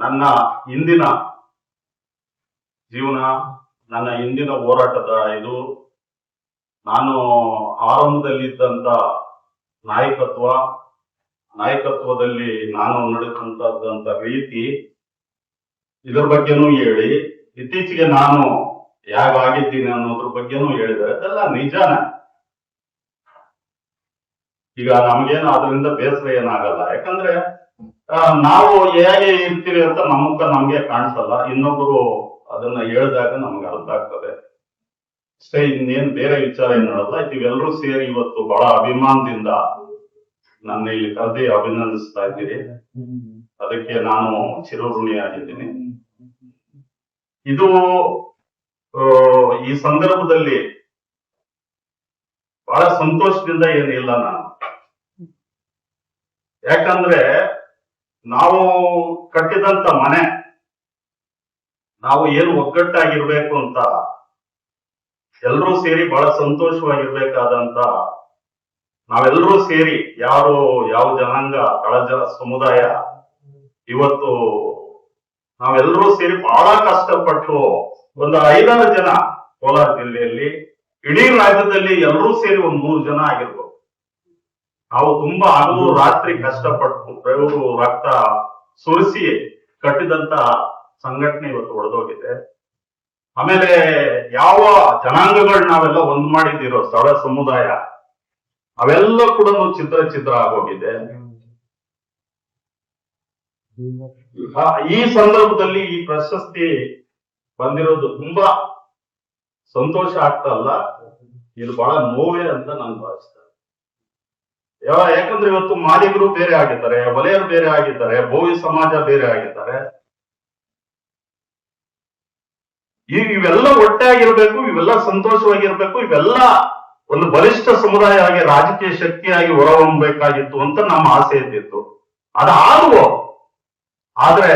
ನನ್ನ ಹಿಂದಿನ ಜೀವನ, ನನ್ನ ಹಿಂದಿನ ಹೋರಾಟದ ಇದು, ನಾನು ಆರಂಭದಲ್ಲಿದ್ದಂತ ನಾಯಕತ್ವದಲ್ಲಿ ನಾನು ನಡೆದಂತ ರೀತಿ, ಇದ್ರ ಬಗ್ಗೆನೂ ಹೇಳಿ, ಇತ್ತೀಚೆಗೆ ನಾನು ಹೇಗಾಗಿದ್ದೀನಿ ಅನ್ನೋದ್ರ ಬಗ್ಗೆನೂ ಹೇಳಿದ್ದಾರೆ. ಅದೆಲ್ಲ ನಿಜಾನ. ಈಗ ನಮ್ಗೇನು ಅದರಿಂದ ಬೇಸರ ಏನಾಗಲ್ಲ. ಯಾಕಂದ್ರೆ ನಾವು ಹೇಗೆ ಇರ್ತೀವಿ ಅಂತ ನಮ್ಗೆ ಕಾಣಿಸಲ್ಲ. ಇನ್ನೊಬ್ರು ಅದನ್ನ ಹೇಳಿದಾಗ ನಮ್ಗೆ ಅರ್ಥ ಆಗ್ತದೆ ಅಷ್ಟೇ. ಇನ್ನೇನ್ ಬೇರೆ ವಿಚಾರ ಏನ್ ನೋಡಲ್ಲ. ಇವೆಲ್ಲರೂ ಸೇರಿ ಇವತ್ತು ಬಹಳ ಅಭಿಮಾನದಿಂದ ನನ್ನ ಇಲ್ಲಿ ಕರೆದಿ ಅಭಿನಂದಿಸ್ತಾ ಇದ್ದೀರಿ. ಅದಕ್ಕೆ ನಾನು ಚಿರಋಣಿಯಾಗಿದ್ದೀನಿ. ಇದು ಈ ಸಂದರ್ಭದಲ್ಲಿ ಬಹಳ ಸಂತೋಷದಿಂದ ಏನಿಲ್ಲ ನಾನು. ಯಾಕಂದ್ರೆ ನಾವು ಕಟ್ಟಿದಂತ ಮನೆ, ನಾವು ಏನು ಒಗ್ಗಟ್ಟಾಗಿರ್ಬೇಕು ಅಂತ ಎಲ್ಲರೂ ಸೇರಿ ಬಹಳ ಸಂತೋಷವಾಗಿರ್ಬೇಕಾದಂತ, ನಾವೆಲ್ಲರೂ ಸೇರಿ ಯಾವ ಜನಾಂಗ, ತಳಜ ಸಮುದಾಯ, ಇವತ್ತು ನಾವೆಲ್ಲರೂ ಸೇರಿ ಬಹಳ ಕಷ್ಟಪಟ್ಟು ಒಂದು 5-6 ಜನ ಕೋಲಾರ ಜಿಲ್ಲೆಯಲ್ಲಿ, ಇಡೀ ರಾಜ್ಯದಲ್ಲಿ ಎಲ್ಲರೂ ಸೇರಿ ಒಂದು 3 ಜನ ಆಗಿರ್ಬೋದು. ನಾವು ತುಂಬಾ ಹಗಲು ರಾತ್ರಿ ಕಷ್ಟಪಟ್ಟು ಬೆವರು ರಕ್ತ ಸುರಿಸಿ ಕಟ್ಟಿದಂತ ಸಂಘಟನೆ ಇವತ್ತು ಒಡೆದೋಗಿದೆ. ಆಮೇಲೆ ಯಾವ ಜನಾಂಗಗಳು ನಾವೆಲ್ಲ ಒಂದ್ ಮಾಡಿದಿರೋ ಸ್ಥಳ ಸಮುದಾಯ, ಅವೆಲ್ಲ ಕೂಡ ಚಿತ್ರ ಆಗೋಗಿದೆ. ಈ ಸಂದರ್ಭದಲ್ಲಿ ಈ ಪ್ರಶಸ್ತಿ ಬಂದಿರೋದು ತುಂಬಾ ಸಂತೋಷ ಆಗ್ತಲ್ಲ, ಇದು ಬಹಳ ನೋವೇ ಅಂತ ನಾನು ಭಾವಿಸ್ತೇನೆ. ಯಾಕಂದ್ರೆ ಇವತ್ತು ಮಾದಿಗರು ಬೇರೆ ಆಗಿದ್ದಾರೆ, ವಲಯರು ಬೇರೆ ಆಗಿದ್ದಾರೆ, ಬೋವಿ ಸಮಾಜ ಬೇರೆ ಆಗಿದ್ದಾರೆ. ಇವೆಲ್ಲ ಒಟ್ಟಾಗಿರ್ಬೇಕು, ಇವೆಲ್ಲ ಸಂತೋಷವಾಗಿರ್ಬೇಕು, ಇವೆಲ್ಲ ಒಂದು ಬಲಿಷ್ಠ ಸಮುದಾಯ ಆಗಿ ರಾಜಕೀಯ ಶಕ್ತಿಯಾಗಿ ಹೊರಹೊಮ್ಮಬೇಕಾಗಿತ್ತು ಅಂತ ನಮ್ಮ ಆಸೆ ಇದ್ದಿತ್ತು. ಅದಾಗುವ ಆದ್ರೆ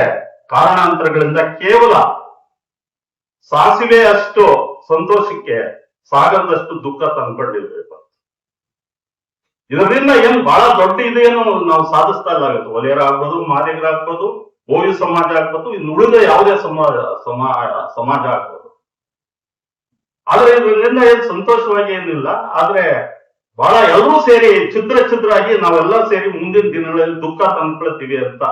ಕಾರಣಾಂತರಗಳಿಂದ ಕೇವಲ ಸಾಸಿವೆ ಅಷ್ಟು ಸಂತೋಷಕ್ಕೆ ಸಾಗರದಷ್ಟು ದುಃಖ ತಂದ್ಕೊಂಡಿರ್ಬೇಕು. ಇದರಿಂದ ಏನು ಬಹಳ ದೊಡ್ಡ ಇದೇನು ನಾವು ಸಾಧಿಸ್ತಾ ಇಲ್ಲ. ವಲಯರಾಗ್ಬೋದು, ಮಾದಿಗರಾಗ್ಬೋದು, ಬೋವಿ ಸಮಾಜ ಆಗ್ಬೋದು, ಇನ್ನು ಉಳಿದ ಯಾವುದೇ ಸಮಾಜ ಆಗ್ಬೋದು. ಆದ್ರೆ ಇದರಿಂದ ಏನು ಸಂತೋಷವಾಗಿ ಏನಿಲ್ಲ. ಆದ್ರೆ ಬಹಳ ಎಲ್ಲರೂ ಸೇರಿ ಛಿದ್ರಾಗಿ ನಾವೆಲ್ಲ ಸೇರಿ ಮುಂದಿನ ದಿನಗಳಲ್ಲಿ ದುಃಖ ತಂದ್ಕೊಳ್ತೀವಿ ಅಂತ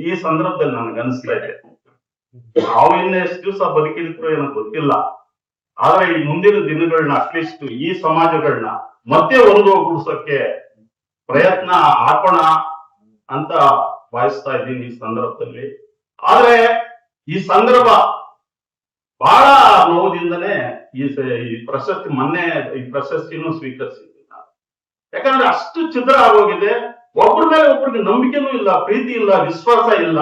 ಈ ಸಂದರ್ಭದಲ್ಲಿ ನನಗೆ ಅನಿಸ್ತಾ ಇದೆ. ನಾವು ಇನ್ನೆಷ್ಟು ದಿವಸ ಬದುಕಿದ್ರು ಏನೋ ಗೊತ್ತಿಲ್ಲ. ಆದ್ರೆ ಈ ಮುಂದಿನ ದಿನಗಳನ್ನ ಅಟ್ಲೀಸ್ಟ್ ಈ ಸಮಾಜಗಳನ್ನ ಮತ್ತೆ ಒಂದುಗೂಡಿಸೋಕೆ ಪ್ರಯತ್ನ ಹಾಕೋಣ ಅಂತ ಭಾವಿಸ್ತಾ ಇದ್ದೀನಿ ಈ ಸಂದರ್ಭದಲ್ಲಿ. ಆದ್ರೆ ಈ ಸಂದರ್ಭ ಬಹಳ ನೋವುದಿಂದನೇ ಈ ಪ್ರಶಸ್ತಿ, ಮೊನ್ನೆ ಈ ಪ್ರಶಸ್ತಿನೂ ಸ್ವೀಕರಿಸಿದ್ದೀನಿ. ಯಾಕಂದ್ರೆ ಅಷ್ಟು ಛಿದ್ರ ಆಗೋಗಿದೆ. ಒಬ್ಬರ ಮೇಲೆ ಒಬ್ಬರಿಗೆ ನಂಬಿಕೆನೂ ಇಲ್ಲ, ಪ್ರೀತಿ ಇಲ್ಲ, ವಿಶ್ವಾಸ ಇಲ್ಲ.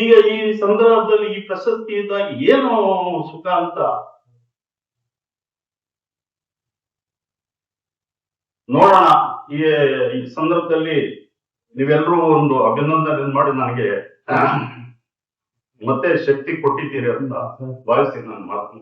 ಈಗ ಈ ಸಂದರ್ಭದಲ್ಲಿ ಈ ಪ್ರಶಸ್ತಿ ಇದ್ದಾಗ ಏನು ಸುಖ ಅಂತ ನೋಡೋಣ. ಈ ಸಂದರ್ಭದಲ್ಲಿ ನೀವೆಲ್ಲರೂ ಒಂದು ಅಭಿನಂದನೆ ಮಾಡಿ ನನಗೆ ಮತ್ತೆ ಶಕ್ತಿ ಕೊಟ್ಟಿದ್ದೀರಿ ಅಂತ ಭಾವಿಸಿ ನಾನು ಮಾತು